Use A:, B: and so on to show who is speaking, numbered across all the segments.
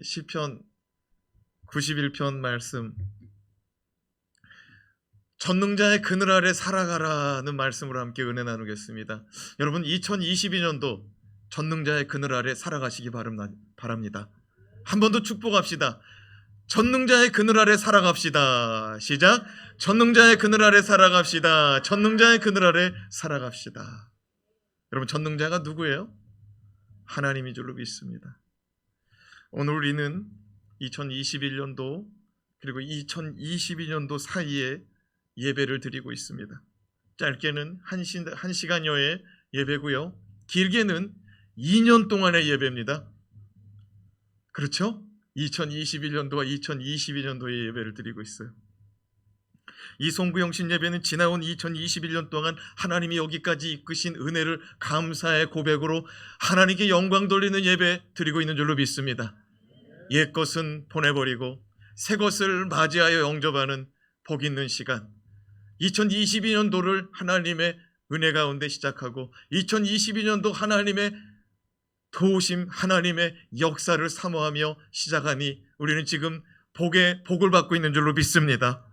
A: 시편 91편 말씀, 전능자의 그늘 아래 살아가라는 말씀으로 함께 은혜 나누겠습니다. 여러분, 2022년도 전능자의 그늘 아래 살아가시기 바랍니다. 한 번 더 축복합시다. 전능자의 그늘 아래 살아갑시다. 시작. 전능자의 그늘 아래 살아갑시다. 전능자의 그늘 아래 살아갑시다. 여러분, 전능자가 누구예요? 하나님인 줄로 믿습니다. 오늘 우리는 2021년도 그리고 2022년도 사이에 예배를 드리고 있습니다. 짧게는 1시간여의 예배고요, 길게는 2년 동안의 예배입니다. 그렇죠? 2021년도와 2022년도의 예배를 드리고 있어요. 이 송구영신 예배는 지나온 2021년 동안 하나님이 여기까지 이끄신 은혜를 감사의 고백으로 하나님께 영광 돌리는 예배 드리고 있는 줄로 믿습니다. 옛 것은 보내버리고 새 것을 맞이하여 영접하는 복 있는 시간, 2022년도를 하나님의 은혜 가운데 시작하고 2022년도 하나님의 도우심, 하나님의 역사를 사모하며 시작하니 우리는 지금 복을 받고 있는 줄로 믿습니다.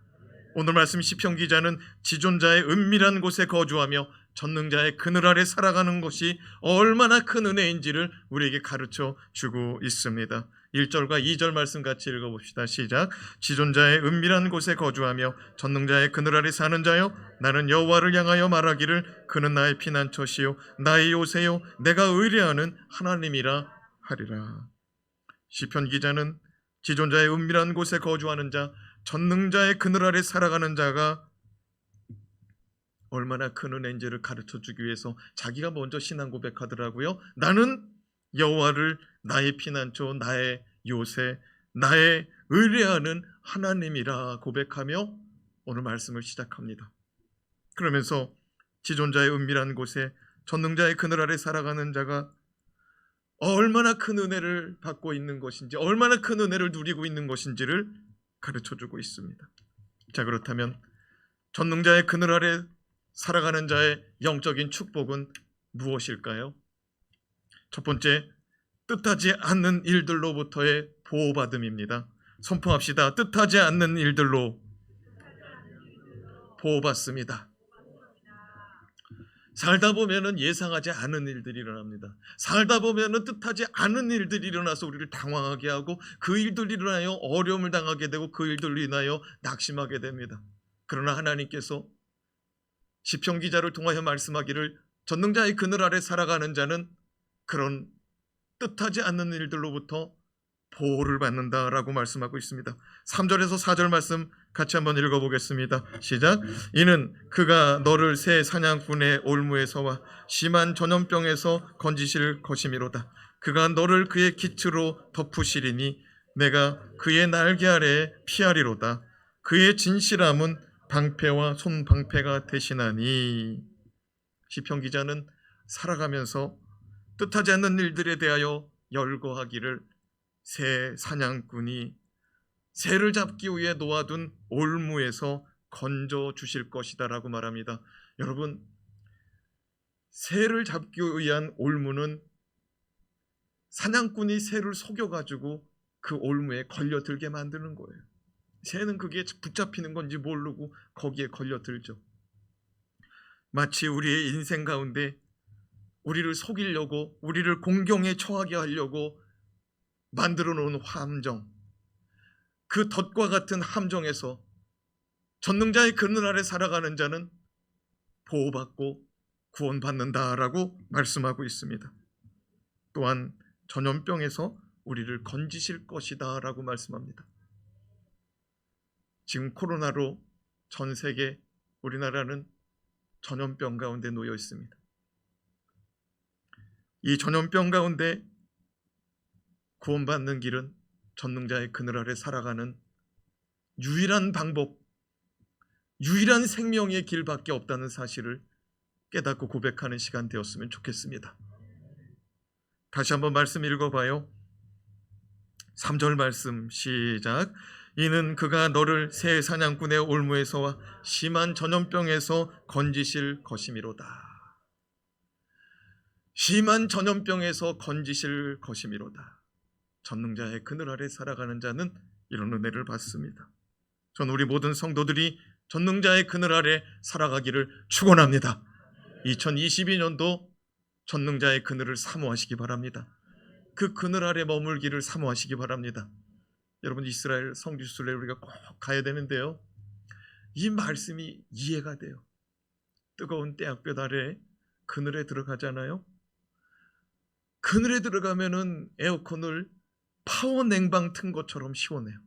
A: 오늘 말씀 시편 기자는 지존자의 은밀한 곳에 거주하며 전능자의 그늘 아래 살아가는 것이 얼마나 큰 은혜인지를 우리에게 가르쳐 주고 있습니다. 1절과 2절 말씀 같이 읽어봅시다. 시작. 지존자의 은밀한 곳에 거주하며 전능자의 그늘 아래 사는 자여, 나는 여호와를 향하여 말하기를 그는 나의 피난처시요 나의 요새요 내가 의뢰하는 하나님이라 하리라. 시편 기자는 지존자의 은밀한 곳에 거주하는 자, 전능자의 그늘 아래 살아가는 자가 얼마나 큰 은혜인지를 가르쳐주기 위해서 자기가 먼저 신앙 고백하더라고요. 나는 여호와를 나의 피난처, 나의 요새, 나의 의뢰하는 하나님이라 고백하며 오늘 말씀을 시작합니다. 그러면서 지존자의 은밀한 곳에 전능자의 그늘 아래 살아가는 자가 얼마나 큰 은혜를 받고 있는 것인지, 얼마나 큰 은혜를 누리고 있는 것인지를 가르쳐주고 있습니다. 자, 그렇다면 전능자의 그늘 아래 살아가는 자의 영적인 축복은 무엇일까요? 첫 번째, 뜻하지 않는 일들로부터의 보호받음입니다. 선포합시다. 뜻하지 않는 일들로 보호받습니다. 살다 보면은 예상하지 않은 일들이 일어납니다. 살다 보면은 뜻하지 않은 일들이 일어나서 우리를 당황하게 하고 그 일들이 일어나여 어려움을 당하게 되고 그 일들로 인하여 낙심하게 됩니다. 그러나 하나님께서 시편 기자를 통하여 말씀하기를 전능자의 그늘 아래 살아가는 자는 그런 뜻하지 않는 일들로부터 보호를 받는다라고 말씀하고 있습니다. 3절에서 4절 말씀 같이 한번 읽어보겠습니다. 시작. 이는 그가 너를 새 사냥꾼의 올무에서와 심한 전염병에서 건지실 것이미로다. 그가 너를 그의 기츠로 덮으시리니 내가 그의 날개 아래 피하리로다. 그의 진실함은 방패와 손방패가 대신하니. 시편 기자는 살아가면서 뜻하지 않는 일들에 대하여 열거하기를 새 사냥꾼이 새를 잡기 위해 놓아둔 올무에서 건져 주실 것이다 라고 말합니다. 여러분, 새를 잡기 위한 올무는 사냥꾼이 새를 속여가지고 그 올무에 걸려들게 만드는 거예요. 새는 그게 붙잡히는 건지 모르고 거기에 걸려들죠. 마치 우리의 인생 가운데 우리를 속이려고, 우리를 공경에 처하게 하려고 만들어 놓은 함정, 그 덫과 같은 함정에서 전능자의 그늘 아래 살아가는 자는 보호받고 구원받는다라고 말씀하고 있습니다. 또한 전염병에서 우리를 건지실 것이다 라고 말씀합니다. 지금 코로나로 전 세계, 우리나라는 전염병 가운데 놓여 있습니다. 이 전염병 가운데 구원받는 길은 전능자의 그늘 아래 살아가는 유일한 방법, 유일한 생명의 길밖에 없다는 사실을 깨닫고 고백하는 시간 되었으면 좋겠습니다. 다시 한번 말씀 읽어봐요. 3절 말씀 시작. 이는 그가 너를 새 사냥꾼의 올무에서와 심한 전염병에서 건지실 것이미로다. 심한 전염병에서 건지실 것이미로다. 전능자의 그늘 아래 살아가는 자는 이런 은혜를 받습니다. 전 우리 모든 성도들이 전능자의 그늘 아래 살아가기를 축원합니다. 2022년도 전능자의 그늘을 사모하시기 바랍니다. 그 그늘 아래 머물기를 사모하시기 바랍니다. 여러분, 이스라엘 성지순례 우리가 꼭 가야 되는데요, 이 말씀이 이해가 돼요. 뜨거운 떼약볕 아래 그늘에 들어가잖아요. 그늘에 들어가면은 에어컨을 파워 냉방 튼 것처럼 시원해요.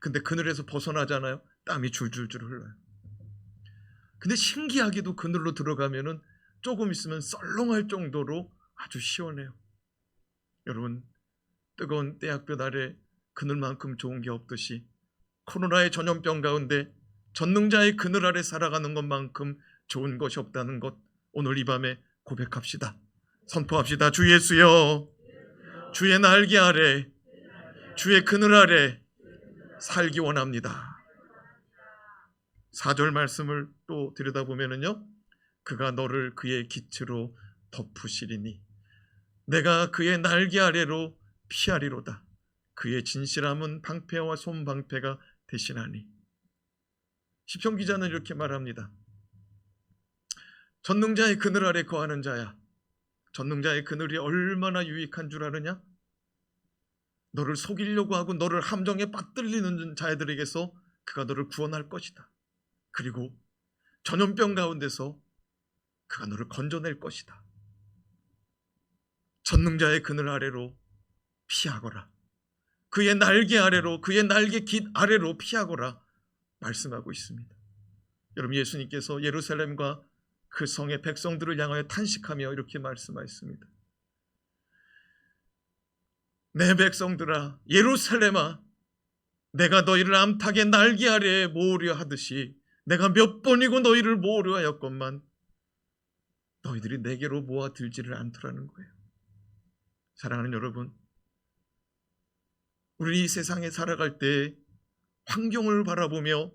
A: 근데 그늘에서 벗어나잖아요. 땀이 줄줄줄 흘러요. 근데 신기하게도 그늘로 들어가면은 조금 있으면 썰렁할 정도로 아주 시원해요. 여러분, 뜨거운 떼약볕 아래 그늘만큼 좋은 게 없듯이 코로나의 전염병 가운데 전능자의 그늘 아래 살아가는 것만큼 좋은 것이 없다는 것, 오늘 이 밤에 고백합시다. 선포합시다. 주 예수여, 주의 날개 아래, 주의 그늘 아래 살기 원합니다. 4절 말씀을 또 들여다보면요, 그가 너를 그의 깃으로 덮으시리니 내가 그의 날개 아래로 피하리로다. 그의 진실함은 방패와 손방패가 대신하니. 시편 기자는 이렇게 말합니다. 전능자의 그늘 아래 거하는 자야, 전능자의 그늘이 얼마나 유익한 줄 아느냐? 너를 속이려고 하고 너를 함정에 빠뜨리는 자들에게서 그가 너를 구원할 것이다. 그리고 전염병 가운데서 그가 너를 건져낼 것이다. 전능자의 그늘 아래로 피하거라. 그의 날개 아래로, 그의 날개 깃 아래로 피하거라 말씀하고 있습니다. 여러분, 예수님께서 예루살렘과 그 성의 백성들을 향하여 탄식하며 이렇게 말씀하셨습니다. 내 백성들아, 예루살렘아, 내가 너희를 암탉의 날개 아래에 모으려 하듯이 내가 몇 번이고 너희를 모으려 하였건만 너희들이 내게로 모아들지를 않더라는 거예요. 사랑하는 여러분, 우리 이 세상에 살아갈 때 환경을 바라보며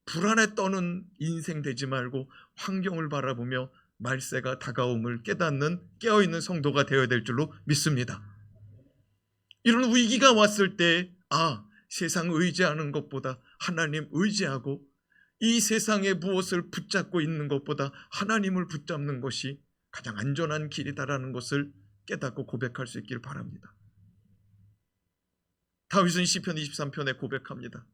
A: 불안에 떠는 인생 되지 말고 환경을 바라보며 말세가 다가옴을 깨닫는 깨어있는 성도가 되어야 될 줄로 믿습니다. 이런 위기가 왔을 때 세상 의지하는 것보다 하나님 의지하고 이 세상에 무엇을 붙잡고 있는 것보다 하나님을 붙잡는 것이 가장 안전한 길이다라는 것을 깨닫고 고백할 수 있기를 바랍니다. 다윗은 시편 23편에 고백합니다.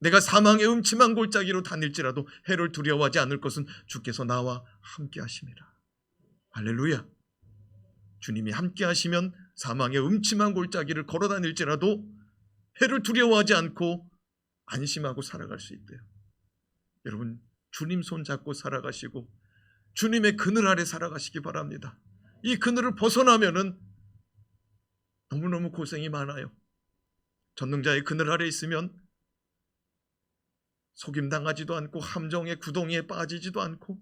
A: 내가 사망의 음침한 골짜기로 다닐지라도 해를 두려워하지 않을 것은 주께서 나와 함께 하심이라. 할렐루야. 주님이 함께 하시면 사망의 음침한 골짜기를 걸어 다닐지라도 해를 두려워하지 않고 안심하고 살아갈 수 있대요. 여러분, 주님 손 잡고 살아가시고 주님의 그늘 아래 살아가시기 바랍니다. 이 그늘을 벗어나면은 너무너무 고생이 많아요. 전능자의 그늘 아래 있으면 속임당하지도 않고 함정의 구덩이에 빠지지도 않고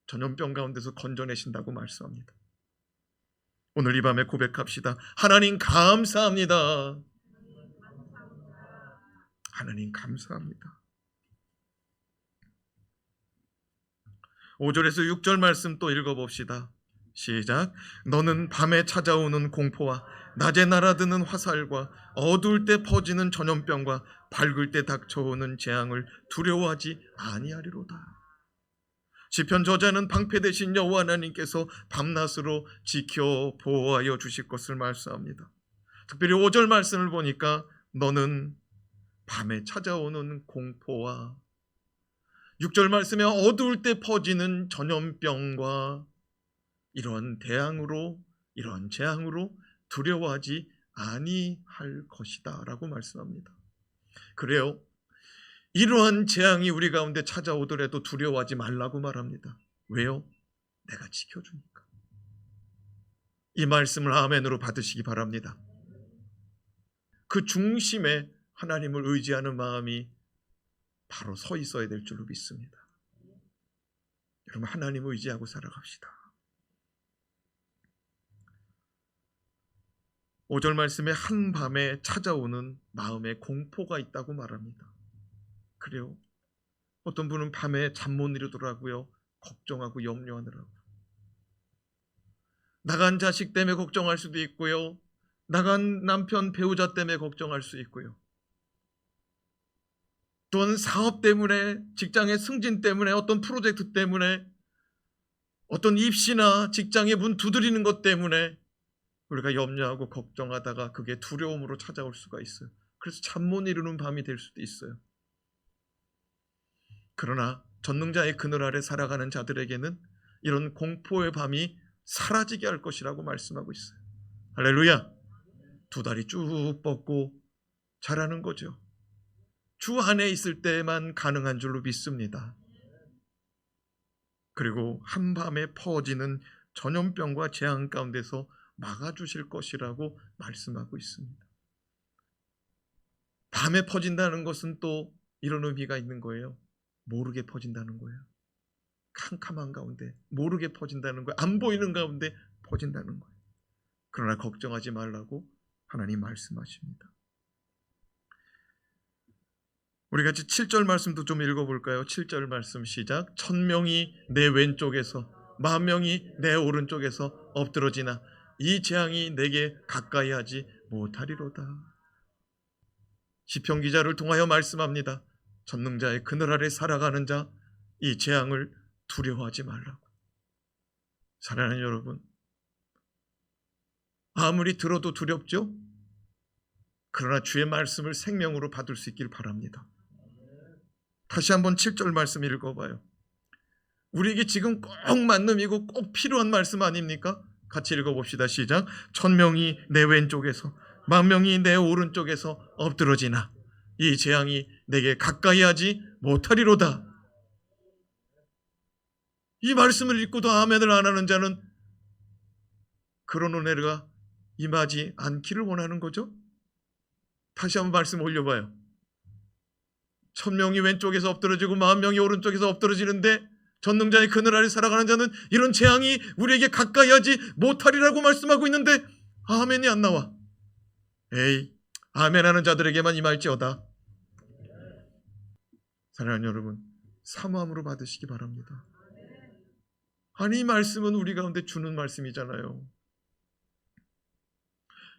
A: 전염병 가운데서 건져내신다고 말씀합니다. 오늘 이 밤에 고백합시다. 하나님 감사합니다. 하나님 감사합니다. 5절에서 6절 말씀 또 읽어봅시다. 시작. 너는 밤에 찾아오는 공포와 낮에 날아드는 화살과 어두울 때 퍼지는 전염병과 밝을 때 닥쳐오는 재앙을 두려워하지 아니하리로다. 시편 저자는 방패 되신 여호와 하나님께서 밤낮으로 지켜 보호하여 주실 것을 말씀합니다. 특별히 5절 말씀을 보니까 너는 밤에 찾아오는 공포와 6절 말씀에 어두울 때 퍼지는 전염병과 이런 이런 재앙으로 두려워하지 아니할 것이다 라고 말씀합니다. 그래요, 이러한 재앙이 우리 가운데 찾아오더라도 두려워하지 말라고 말합니다. 왜요? 내가 지켜주니까. 이 말씀을 아멘으로 받으시기 바랍니다. 그 중심에 하나님을 의지하는 마음이 바로 서 있어야 될 줄로 믿습니다. 여러분, 하나님을 의지하고 살아갑시다. 5절 말씀에 한밤에 찾아오는 마음의 공포가 있다고 말합니다. 그래요, 어떤 분은 밤에 잠 못 이루더라고요. 걱정하고 염려하느라고. 나간 자식 때문에 걱정할 수도 있고요, 나간 남편 배우자 때문에 걱정할 수 있고요. 또는 사업 때문에, 직장의 승진 때문에, 어떤 프로젝트 때문에, 어떤 입시나 직장의 문 두드리는 것 때문에 우리가 염려하고 걱정하다가 그게 두려움으로 찾아올 수가 있어요. 그래서 잠 못 이루는 밤이 될 수도 있어요. 그러나 전능자의 그늘 아래 살아가는 자들에게는 이런 공포의 밤이 사라지게 할 것이라고 말씀하고 있어요. 할렐루야. 두 다리 쭉 뻗고 자라는 거죠. 주 안에 있을 때만 가능한 줄로 믿습니다. 그리고 한밤에 퍼지는 전염병과 재앙 가운데서 막아주실 것이라고 말씀하고 있습니다. 밤에 퍼진다는 것은 또 이런 의미가 있는 거예요. 모르게 퍼진다는 거예요. 캄캄한 가운데 모르게 퍼진다는 거예요. 안 보이는 가운데 퍼진다는 거예요. 그러나 걱정하지 말라고 하나님 말씀하십니다. 우리 같이 7절 말씀도 좀 읽어볼까요? 7절 말씀 시작. 1000명이 내 왼쪽에서 10,000명이 내 오른쪽에서 엎드러지나 이 재앙이 내게 가까이 하지 못하리로다. 시편 기자를 통하여 말씀합니다. 전능자의 그늘 아래 살아가는 자, 이 재앙을 두려워하지 말라고. 사랑하는 여러분, 아무리 들어도 두렵죠? 그러나 주의 말씀을 생명으로 받을 수 있길 바랍니다. 다시 한번 7절 말씀 읽어봐요. 우리에게 지금 꼭 맞는 이고 꼭 필요한 말씀 아닙니까? 같이 읽어봅시다. 시작. 1000명이 내 왼쪽에서 10,000명이 내 오른쪽에서 엎드러지나 이 재앙이 내게 가까이 하지 못하리로다. 이 말씀을 읽고도 아멘을 안 하는 자는 그런 은혜가 임하지 않기를 원하는 거죠. 다시 한번 말씀 올려봐요. 1000명이 왼쪽에서 엎드러지고 40,000명이 오른쪽에서 엎드러지는데 전능자의 그늘 아래 살아가는 자는 이런 재앙이 우리에게 가까이 하지 못하리라고 말씀하고 있는데 아멘이 안 나와. 에이, 아멘하는 자들에게만 임할지어다. 사랑하는 여러분, 사모함으로 받으시기 바랍니다. 아니, 이 말씀은 우리 가운데 주는 말씀이잖아요.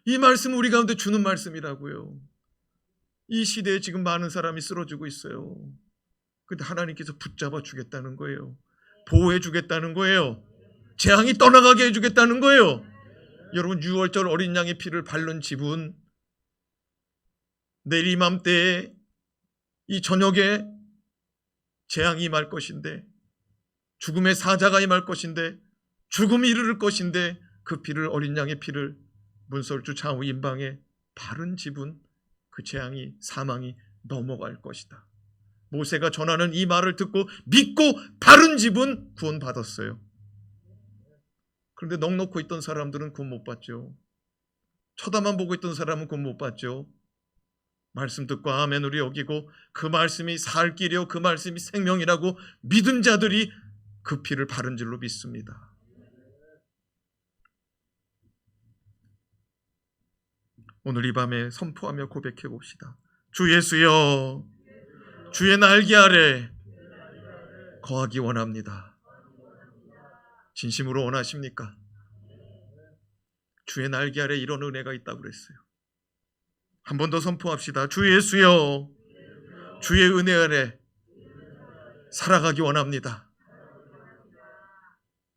A: 이 말씀은 우리 가운데 주는 말씀이라고요. 이 시대에 지금 많은 사람이 쓰러지고 있어요. 근데 하나님께서 붙잡아 주겠다는 거예요. 보호해 주겠다는 거예요. 재앙이 떠나가게 해주겠다는 거예요. 여러분, 6월절 어린 양의 피를 바른 집은 내일 이맘때에 이 저녁에 재앙이 임할 것인데, 죽음의 사자가 임할 것인데, 죽음이 이르를 것인데, 그 피를, 어린 양의 피를 문설주 좌우 임방에 바른 집은 그 재앙이, 사망이 넘어갈 것이다. 모세가 전하는 이 말을 듣고 믿고 바른 집은 구원받았어요. 그런데 넋놓고 있던 사람들은 구원 못 받죠. 쳐다만 보고 있던 사람은 구원 못 받죠. 말씀 듣고 아멘으로 여기고 그 말씀이 살 길이요 그 말씀이 생명이라고 믿은 자들이 그 피를 바른 줄로 믿습니다. 오늘 이 밤에 선포하며 고백해 봅시다. 주 예수여, 주의 날개 아래 거하기 원합니다. 진심으로 원하십니까? 주의 날개 아래 이런 은혜가 있다고 그랬어요. 한 번 더 선포합시다. 주 예수여, 주의 은혜 아래 살아가기 원합니다.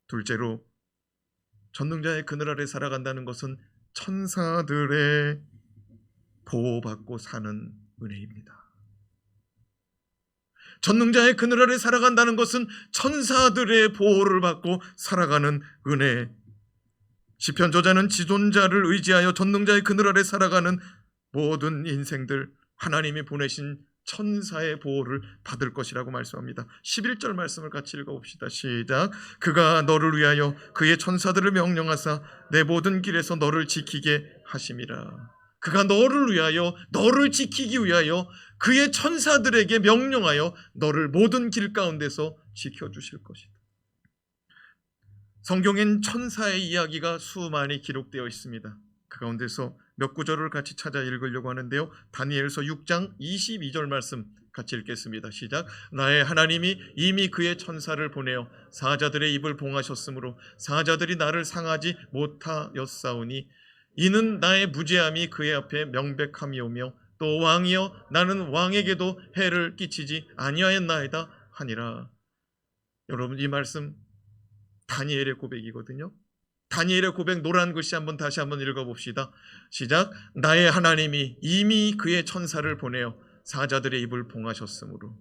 A: 둘째로, 전능자의 그늘 아래 살아간다는 것은 천사들의 보호받고 사는 은혜입니다. 전능자의 그늘 아래 살아간다는 것은 천사들의 보호를 받고 살아가는 은혜. 시편 저자는 지존자를 의지하여 전능자의 그늘 아래 살아가는 모든 인생들, 하나님이 보내신 천사의 보호를 받을 것이라고 말씀합니다. 11절 말씀을 같이 읽어봅시다. 시작. 그가 너를 위하여 그의 천사들을 명령하사 내 모든 길에서 너를 지키게 하심이라. 그가 너를 위하여, 너를 지키기 위하여 그의 천사들에게 명령하여 너를 모든 길 가운데서 지켜주실 것이다. 성경엔 천사의 이야기가 수많이 기록되어 있습니다. 그 가운데서 몇 구절을 같이 찾아 읽으려고 하는데요. 다니엘서 6장 22절 말씀 같이 읽겠습니다. 시작. 나의 하나님이 이미 그의 천사를 보내어 사자들의 입을 봉하셨으므로 사자들이 나를 상하지 못하였사오니 이는 나의 무죄함이 그의 앞에 명백함이오며 또 왕이여 나는 왕에게도 해를 끼치지 아니하였나이다 하니라. 여러분, 이 말씀 다니엘의 고백이거든요. 다니엘의 고백 노란 글씨 다시 한번 읽어봅시다. 시작. 나의 하나님이 이미 그의 천사를 보내어 사자들의 입을 봉하셨으므로,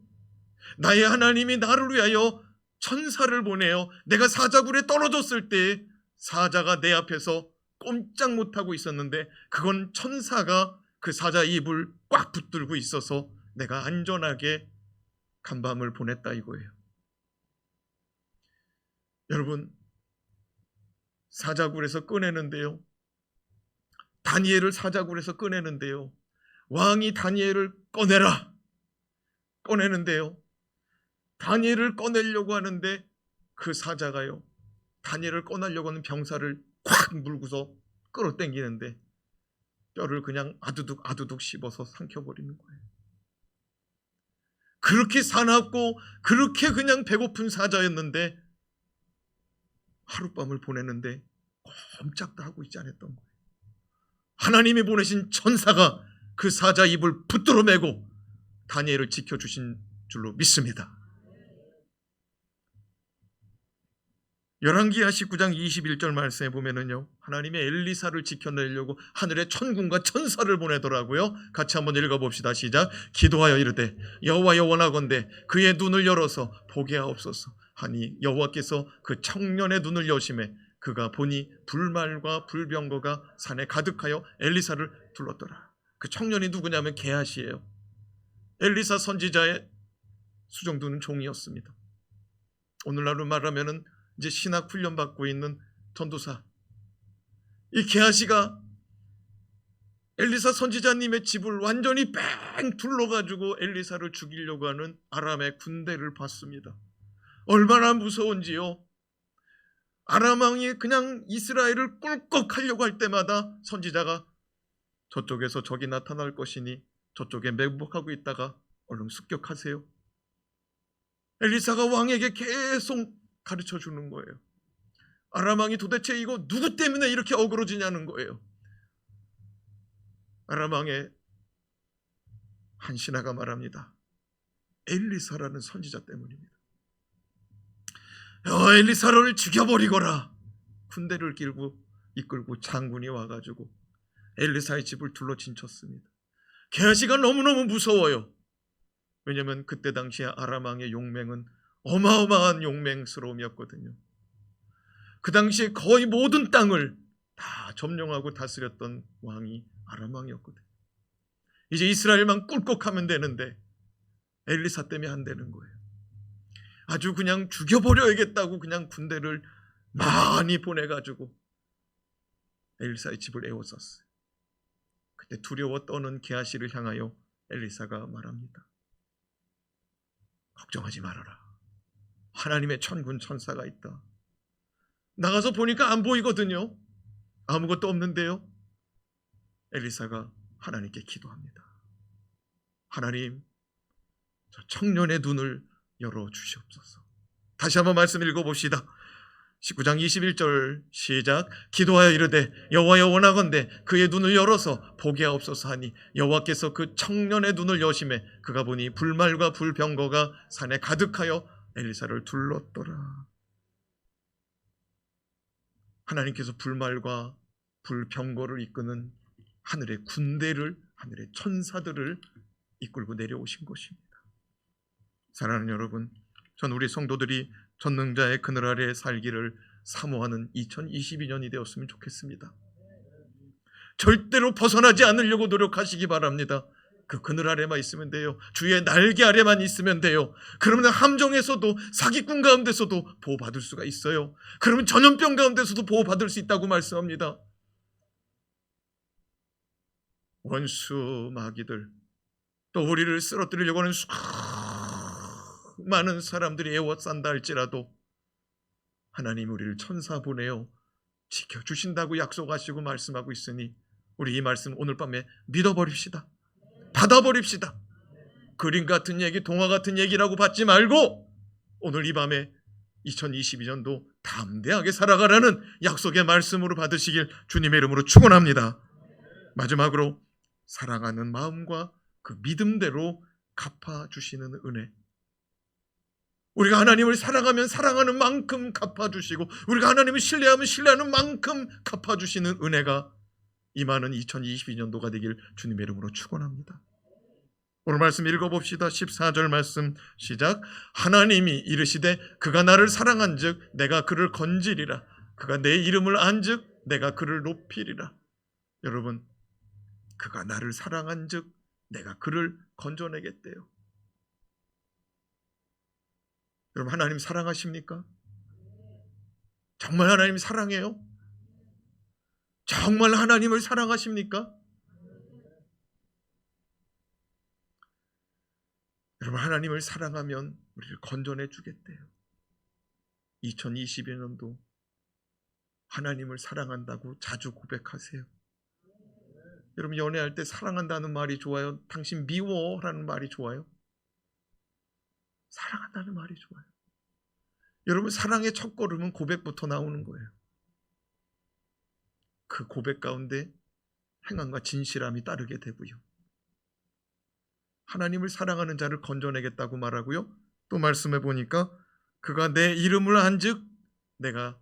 A: 나의 하나님이 나를 위하여 천사를 보내어 내가 사자굴에 떨어졌을 때 사자가 내 앞에서 꼼짝 못하고 있었는데 그건 천사가 그 사자 입을 꽉 붙들고 있어서 내가 안전하게 간밤을 보냈다 이거예요. 여러분, 사자굴에서 꺼내는데요, 다니엘을 사자굴에서 꺼내는데요, 왕이 다니엘을 꺼내는데요, 다니엘을 꺼내려고 하는데 그 사자가요, 다니엘을 꺼내려고 하는 병사를 콱 물고서 끌어당기는데 뼈를 그냥 아두둑 씹어서 삼켜버리는 거예요. 그렇게 사납고 그렇게 그냥 배고픈 사자였는데 하룻밤을 보내는데 꼼짝도 하고 있지 않았던 거예요. 하나님이 보내신 천사가 그 사자 입을 붙들어 매고 다니엘을 지켜주신 줄로 믿습니다. 열왕기하 19장 21절 말씀에 보면은요, 하나님의 엘리사를 지켜내려고 하늘에 천군과 천사를 보내더라고요. 같이 한번 읽어봅시다. 시작. 기도하여 이르되 여호와여 원하건대 그의 눈을 열어서 보게 하옵소서 하니 여호와께서 그 청년의 눈을 여심해 그가 보니 불말과 불병거가 산에 가득하여 엘리사를 둘렀더라. 그 청년이 누구냐면 게하시예요. 엘리사 선지자의 수종두는 종이었습니다. 오늘날로 말하면은 이제 신학 훈련 받고 있는 전도사, 이 게하시가 엘리사 선지자님의 집을 완전히 뺑 둘러가지고 엘리사를 죽이려고 하는 아람의 군대를 봤습니다. 얼마나 무서운지요. 아람 왕이 그냥 이스라엘을 꿀꺽하려고 할 때마다 선지자가 저쪽에서 적이 나타날 것이니 저쪽에 매복하고 있다가 얼른 습격하세요. 엘리사가 왕에게 계속 가르쳐 주는 거예요. 아람 왕이 도대체 이거 누구 때문에 이렇게 어그러지냐는 거예요. 아람 왕의 한 신하가 말합니다. 엘리사라는 선지자 때문입니다. 엘리사를 죽여버리거라. 군대를 이끌고 장군이 와가지고 엘리사의 집을 둘러 진쳤습니다. 게하시가 너무너무 무서워요. 왜냐하면 그때 당시에 아람 왕의 용맹은 어마어마한 용맹스러움이었거든요. 그 당시에 거의 모든 땅을 다 점령하고 다스렸던 왕이 아람 왕이었거든요. 이제 이스라엘만 꿀꺽하면 되는데 엘리사 때문에 안 되는 거예요. 아주 그냥 죽여버려야겠다고 그냥 군대를 많이 보내가지고 엘리사의 집을 에워쌌어요. 그때 두려워 떠는 게하시를 향하여 엘리사가 말합니다. 걱정하지 말아라. 하나님의 천군 천사가 있다. 나가서 보니까 안 보이거든요. 아무것도 없는데요. 엘리사가 하나님께 기도합니다. 하나님, 저 청년의 눈을 열어주시옵소서. 다시 한번 말씀 읽어봅시다. 19장 21절 시작. 기도하여 이르되 여호와여 원하건대 그의 눈을 열어서 보게 하옵소서 하니 여호와께서 그 청년의 눈을 여심해 그가 보니 불말과 불병거가 산에 가득하여 엘리사를 둘렀더라. 하나님께서 불말과 불병거를 이끄는 하늘의 군대를, 하늘의 천사들을 이끌고 내려오신 것입니다. 사랑하는 여러분, 전 우리 성도들이 전능자의 그늘 아래 살기를 사모하는 2022년이 되었으면 좋겠습니다. 절대로 벗어나지 않으려고 노력하시기 바랍니다. 그 그늘 아래만 있으면 돼요. 주의 날개 아래만 있으면 돼요. 그러면 함정에서도, 사기꾼 가운데서도 보호받을 수가 있어요. 그러면 전염병 가운데서도 보호받을 수 있다고 말씀합니다. 원수 마귀들, 또 우리를 쓰러뜨리려고 하는 많은 사람들이 애워싼다 할지라도 하나님 우리를 천사 보내어 지켜주신다고 약속하시고 말씀하고 있으니 우리 이 말씀 오늘 밤에 믿어버립시다. 받아버립시다. 그림 같은 얘기, 동화 같은 얘기라고 받지 말고 오늘 이 밤에 2022년도 담대하게 살아가라는 약속의 말씀으로 받으시길 주님의 이름으로 축원합니다. 마지막으로 사랑하는 마음과 그 믿음대로 갚아주시는 은혜. 우리가 하나님을 사랑하면 사랑하는 만큼 갚아주시고, 우리가 하나님을 신뢰하면 신뢰하는 만큼 갚아주시는 은혜가 임하는 2022년도가 되길 주님의 이름으로 축원합니다. 오늘 말씀 읽어봅시다. 14절 말씀 시작. 하나님이 이르시되 그가 나를 사랑한즉 내가 그를 건지리라. 그가 내 이름을 안즉 내가 그를 높이리라. 여러분, 그가 나를 사랑한즉 내가 그를 건져내겠대요. 여러분, 하나님 사랑하십니까? 정말 하나님 사랑해요? 정말 하나님을 사랑하십니까? 여러분, 하나님을 사랑하면 우리를 건져내 주겠대요. 2022년도 하나님을 사랑한다고 자주 고백하세요. 여러분, 연애할 때 사랑한다는 말이 좋아요? 당신 미워라는 말이 좋아요? 사랑한다는 말이 좋아요. 여러분, 사랑의 첫걸음은 고백부터 나오는 거예요. 그 고백 가운데 행함과 진실함이 따르게 되고요. 하나님을 사랑하는 자를 건져내겠다고 말하고요. 또 말씀해 보니까 그가 내 이름을 안즉 내가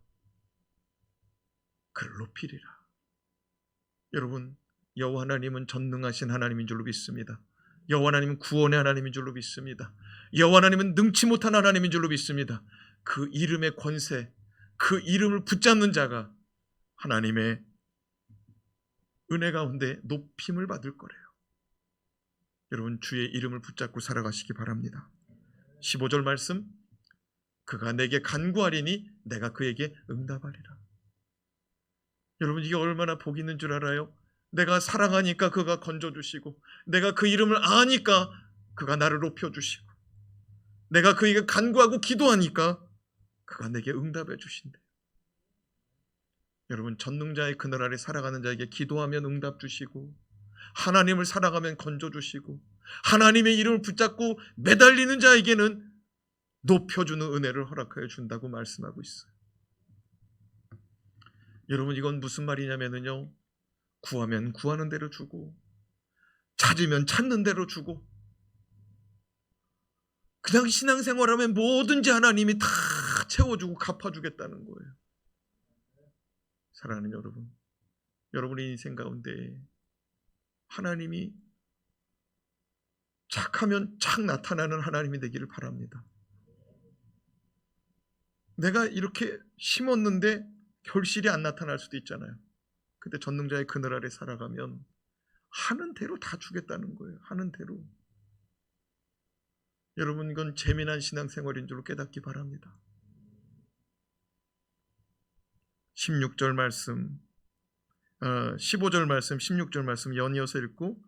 A: 그를 높이리라. 여러분, 여호와 하나님은 전능하신 하나님인 줄로 믿습니다. 여호와 하나님은 구원의 하나님인 줄로 믿습니다. 여호와 하나님은 능치 못한 하나님인 줄로 믿습니다. 그 이름의 권세, 그 이름을 붙잡는 자가 하나님의 은혜 가운데 높임을 받을 거래요. 여러분, 주의 이름을 붙잡고 살아가시기 바랍니다. 15절 말씀, 그가 내게 간구하리니 내가 그에게 응답하리라. 여러분, 이게 얼마나 복이 있는 줄 알아요? 내가 사랑하니까 그가 건져주시고, 내가 그 이름을 아니까 그가 나를 높여주시고, 내가 그에게 간구하고 기도하니까 그가 내게 응답해 주신대. 여러분, 전능자의 그늘 아래 살아가는 자에게 기도하면 응답 주시고, 하나님을 살아가면 건져주시고, 하나님의 이름을 붙잡고 매달리는 자에게는 높여주는 은혜를 허락하여 준다고 말씀하고 있어요. 여러분, 이건 무슨 말이냐면요, 구하면 구하는 대로 주고, 찾으면 찾는 대로 주고, 그냥 신앙생활하면 뭐든지 하나님이 다 채워주고 갚아주겠다는 거예요. 사랑하는 여러분, 여러분의 인생 가운데 하나님이 착하면 착 나타나는 하나님이 되기를 바랍니다. 내가 이렇게 심었는데 결실이 안 나타날 수도 있잖아요. 근데 전능자의 그늘 아래 살아가면 하는 대로 다 주겠다는 거예요. 하는 대로. 여러분, 이건 재미난 신앙생활인 줄 깨닫기 바랍니다. 16절 말씀, 15절 말씀, 16절 말씀 연이어서 읽고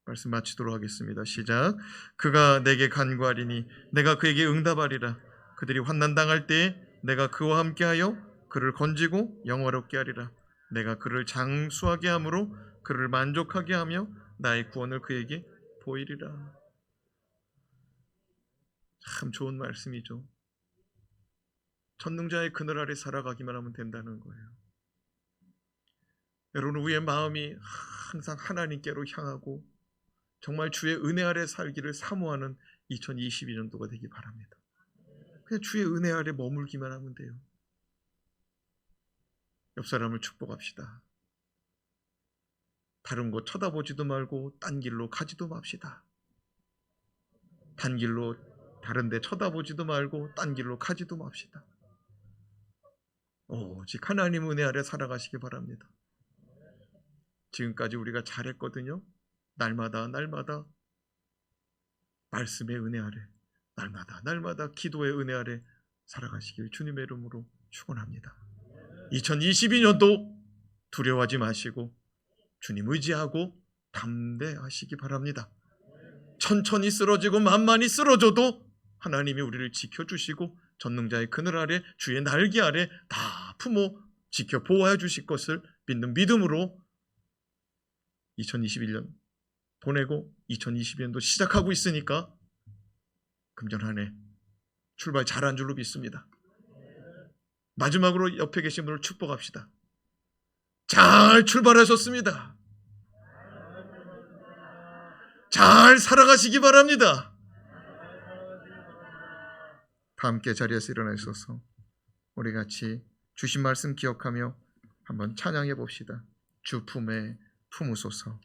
A: 말씀 마치도록 하겠습니다. 시작. 그가 내게 간구하리니 내가 그에게 응답하리라. 그들이 환난 당할 때에 내가 그와 함께하여 그를 건지고 영화롭게 하리라. 내가 그를 장수하게 함으로 그를 만족하게 하며 나의 구원을 그에게 보이리라. 참 좋은 말씀이죠. 전능자의 그늘 아래 살아가기만 하면 된다는 거예요. 여러분, 우리의 마음이 항상 하나님께로 향하고 정말 주의 은혜 아래 살기를 사모하는 2022년도가 되기 바랍니다. 그냥 주의 은혜 아래 머물기만 하면 돼요. 옆 사람을 축복합시다. 다른 곳 쳐다보지도 말고 딴 길로 가지도 맙시다. 단 길로 다른 데 쳐다보지도 말고 딴 길로 가지도 맙시다. 오직 하나님 은혜 아래 살아가시기 바랍니다. 지금까지 우리가 잘했거든요. 날마다 말씀의 은혜 아래, 날마다 기도의 은혜 아래 살아가시길 주님의 이름으로 축원합니다. 2022년도 두려워하지 마시고 주님 의지하고 담대하시기 바랍니다. 천천히 쓰러지고 만만히 쓰러져도 하나님이 우리를 지켜주시고 전능자의 그늘 아래 주의 날개 아래 다 품어 지켜 보호해 주실 것을 믿는 믿음으로 2021년 보내고 2022년도 시작하고 있으니까 금년 한 해 출발 잘한 줄로 믿습니다. 마지막으로 옆에 계신 분을 축복합시다. 잘 출발하셨습니다. 잘 살아가시기 바랍니다. 다 함께 자리에서 일어나 있어서 우리 같이 주신 말씀 기억하며 한번 찬양해 봅시다. 주 품에 품으소서.